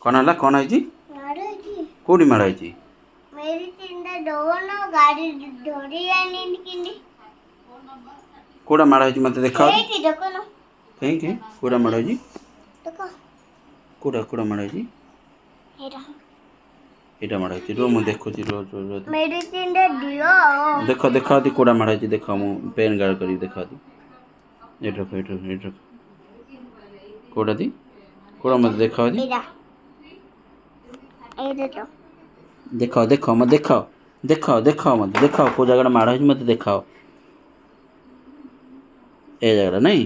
କ'ଣ ହେଲା କ'ଣ ହେଇଛି କେଉଁଠି ମାଡ଼ ହେଇଛି କେଉଁଟା ମାଡ଼ ହେଇଛି ମୋତେ ଦେଖାଅ କାହିଁକି କେଉଁଟା ମାଡ଼ ହେଇଛି କେଉଁଟା ମାଡ଼ ହେଇଛି ଏଇଟା ମାଡ଼ ହେଇଛି ରୁହ ମୁଁ ଦେଖୁଛି ଦେଖ ଦେଖାଅତି କେଉଁଟା ମାଡ଼ ହେଇଛି ଦେଖ ମୁଁ ପେନ୍ ଗାର୍ଡ଼ କରିକି ଦେଖାଅତି ଏଇଠି ରଖ କେଉଁଟା ଦି କେଉଁଟା ମୋତେ ଦେଖାଅତି ଦେଖାଅ ମୋତେ ଦେଖାଅ ମୋତେ ଦେଖାଅ କେଉଁ ଜାଗାଟା ମାଡ଼ ହେଇଛି ମୋତେ ଦେଖାଅ ଏ ଜାଗାଟା ନାଇଁ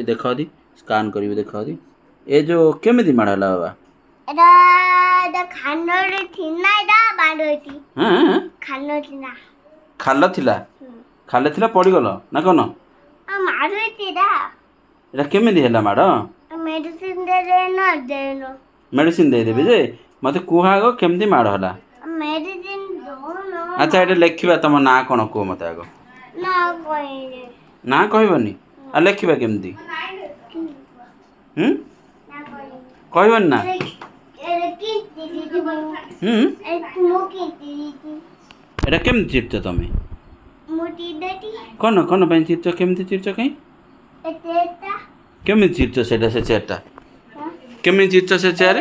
ଦେଖାଅତି ସ୍କାନ୍ କରିବି ଦେଖାଅତି ଏ ଯେଉଁ କେମିତି ମାଡ଼ ହେଲା ବାବା ଖାଲ ଥିଲା ପଡ଼ିଗଲ ନା କ'ଣ ଏଇଟା କେମିତି ହେଲା ମାଡ଼ ମେଡ଼ିସିନ ଦେଇଦେବି ଯେ ମୋତେ କୁହ ଆଗ କେମିତି ମାଡ଼ ହେଲା ଆଚ୍ଛା ଏଇଟା ଲେଖିବା ତମ ନାଁ କ'ଣ କୁହ ମୋତେ ଆଗ ନାଁ କହିବନି ଆଉ ଲେଖିବା କେମିତି କହିବନି ନା ଏଇଟା କେମିତି ଚିରିଛ ତମେ କ'ଣ ପାଇଁ ଚିରିଛ କେମିତି ଚିରିଛ କାହିଁ କେମିତି ଚିରିଛ ସେଇଟା ସେ ଚେୟାରଟା କେମିତି ଚିରିଛ ସେ ଚେୟାର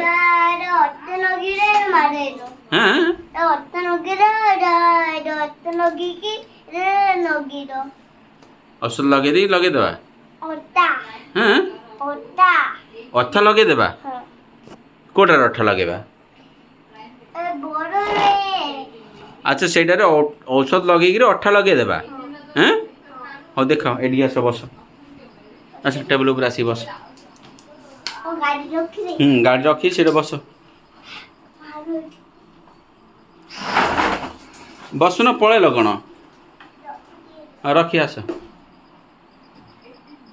ଔଷଧ ଲଗେଇଦେବା ଅଠା ଲଗେଇଦେବା କେଉଁଟାରେ ଅଠା ଲଗେଇବା ଆଚ୍ଛା ସେଇଟାରେ ଔଷଧ ଲଗେଇକିରି ଅଠା ଲଗେଇଦେବା ହଉ ଦେଖ ଏଠିକି ଆସ ବସ ଆଚ୍ଛା ଟେବୁଲ ଉପରେ ଆସିକି ବସ ଗାଡ଼ି ରଖି ସେଇଟା ବସୁନ ପଳେଇଲ କ'ଣ ରଖି ଆସ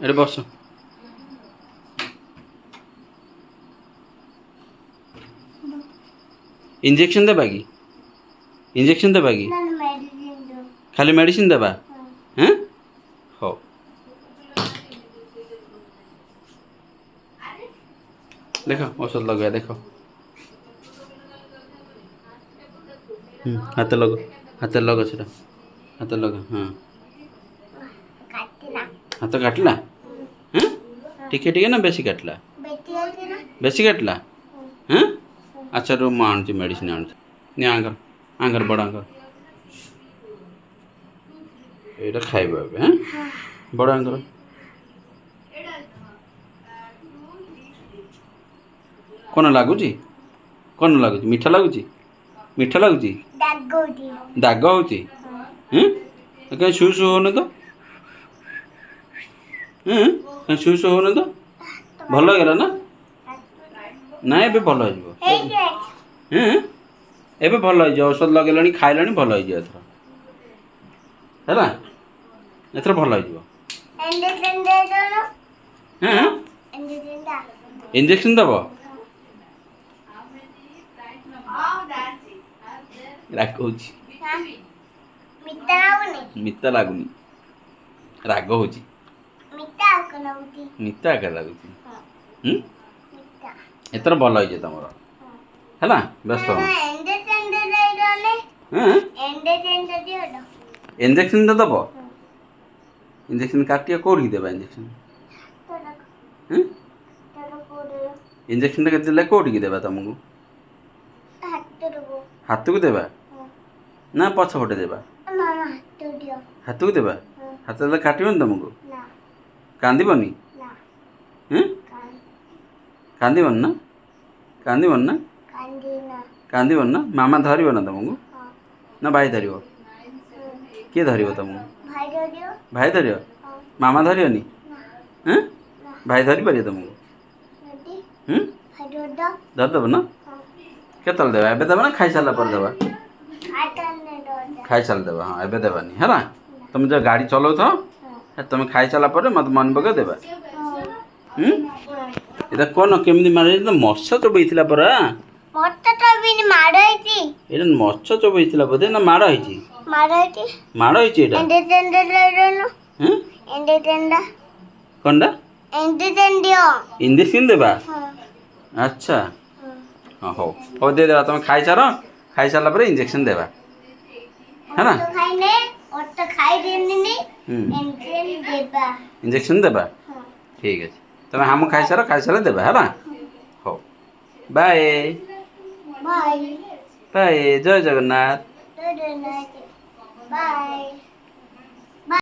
ଏଠି ବସ इंजेक्शन देबा कि खाली मेडिसिन देबा हैं हो देखो औषध लगा देखो हाथ लगो सेटा हाथ लगा हाँ हाथ काटला हैं टिके ना बेसी काटला हैं अच्छा रू ମୁଁ ଆଣୁଛି ମେଡ଼ିସିନ ଆଣୁଛି ନି ଆଙ୍କର ବଡ଼ ଆଙ୍କର ଏଇଟା ଖାଇବ ଏବେ ବଡ଼ ଆଙ୍କର କ'ଣ ଲାଗୁଛି ମିଠା ଲାଗୁଛି ଦାଗ ହେଉଛି କାହିଁ ଶୁ ହେଉନି ତ ଶୁ ହେଉନି ତ ଭଲ ହେଇଗଲା ନା ଏବେ ଭଲ ହେଇଯିବ ଏବେ ଭଲ ହେଇଯିବ ଔଷଧ ଲଗେଇଲାଣି ଖାଇଲାଣି ଭଲ ହେଇଯିବ ଏଥର ଭଲ ହେଇଯିବ ଇଞ୍ଜେକ୍ସନ ଦେବ ରାଗ ହେଉଛି ମିତା ଲାଗୁନି ରାଗ ହେଉଛି ମିତା ଏକା ଲାଗୁଛି ଏଥର ଭଲ ହେଇଯିବ ତମର ହେଲା ବ୍ୟସ୍ତ ଇଞ୍ଜେକ୍ସନ ତ ଦେବ इंजेक्शन काटिया कौड़ी देवा इंजेक्शन के देला कौड़ी देवा तुमको हाथ को देवा ना पछ पटे देवा हाथ को देवा हाथ देला काटबनी तुमको कांदीबनी कांदीबन ना कांदीबन ना मामा धरब ना तुमको ना भाई धर किए धर तुमको भाई धर मामा धरनी भाई धरी पारे तुमको धरदेव ना केत देवा एबे देवा ना खाई सारा पर देवा खाई सारा देवा हाँ एबे देवानी है तुम जो गाड़ी चलाऊ था तुम खाई सारा पर मत मन पका देवा এটা কোন কেমনি মারে তো মৎস্য চোবেইছিলা পরা মৎস্য চোবেইনি মাড় হইছি এটা মৎস্য চোবেইছিলা বদে না মাড় হইছি এটা এন্ডেটেন্ডা কোনটা ইঞ্জেকশন দেবা আচ্ছা ହଁ ହଉ ହଉ ଦେଇଦେବା ତୁମେ ଖାଇସାରିଲା ପରେ ଇଞ୍ଜେକ୍ସନ୍ ଦେବା ହେଲା ଇଞ୍ଜେକ୍ସନ୍ ଦେବା ଠିକ୍ ଅଛି ତୁମେ ହାମୁ ଖାଇସାରିଲେ ଦେବା ହେଲା ହଉ ବାଏ ବାଏ ଜୟ ଜଗନ୍ନାଥ। Bye.